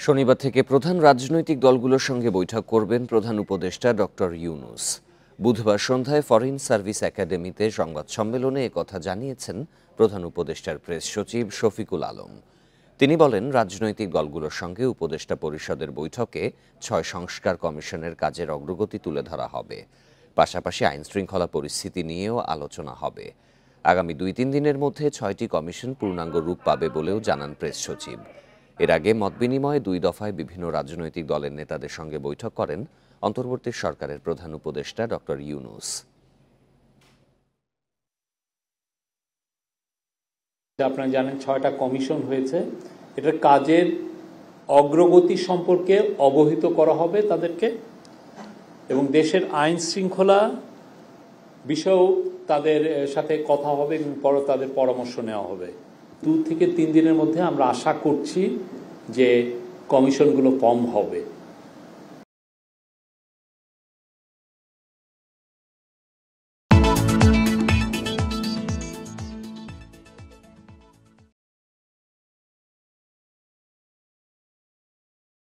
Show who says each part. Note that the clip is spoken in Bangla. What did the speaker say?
Speaker 1: শনিবার থেকে প্রধান রাজনৈতিক দলগুলোর সঙ্গে বৈঠক করবেন প্রধান উপদেষ্টা ডক্টর ইউনূস। বুধবার সন্ধ্যায় ফরেন সার্ভিস একাডেমিতে সংবাদ সম্মেলনে একথা জানিয়েছেন প্রধান উপদেষ্টার প্রেস সচিব শফিকুল আলম। তিনি বলেন, রাজনৈতিক দলগুলোর সঙ্গে উপদেষ্টা পরিষদের বৈঠকে ৬ সংস্কার কমিশনের কাজের অগ্রগতি তুলে ধরা হবে। পাশাপাশি আইনশৃঙ্খলা পরিস্থিতি নিয়েও আলোচনা হবে। আগামী ২-৩ দিনের মধ্যে ৬টি কমিশন পূর্ণাঙ্গ রূপ পাবে বলেও জানান প্রেস সচিব। এর আগে মতবিনিময়ে ২ দফায় বিভিন্ন রাজনৈতিক দলের নেতাদের সঙ্গে বৈঠক করেন অন্তর্বর্তী সরকারের প্রধান উপদেষ্টা ডক্টর ইউনূস।
Speaker 2: আপনারা জানেন ৬টা কমিশন হয়েছে। এটার কাজের অগ্রগতি সম্পর্কে অবহিত করা হবে তাদেরকে, এবং দেশের আইন শৃঙ্খলা বিষয়েও তাদের সাথে কথা হবে এবং পরে তাদের পরামর্শ নেওয়া হবে। ২ থেকে ৩ দিনের মধ্যে আমরা আশা করছি যে কমিশনগুলো ফর্ম হবে।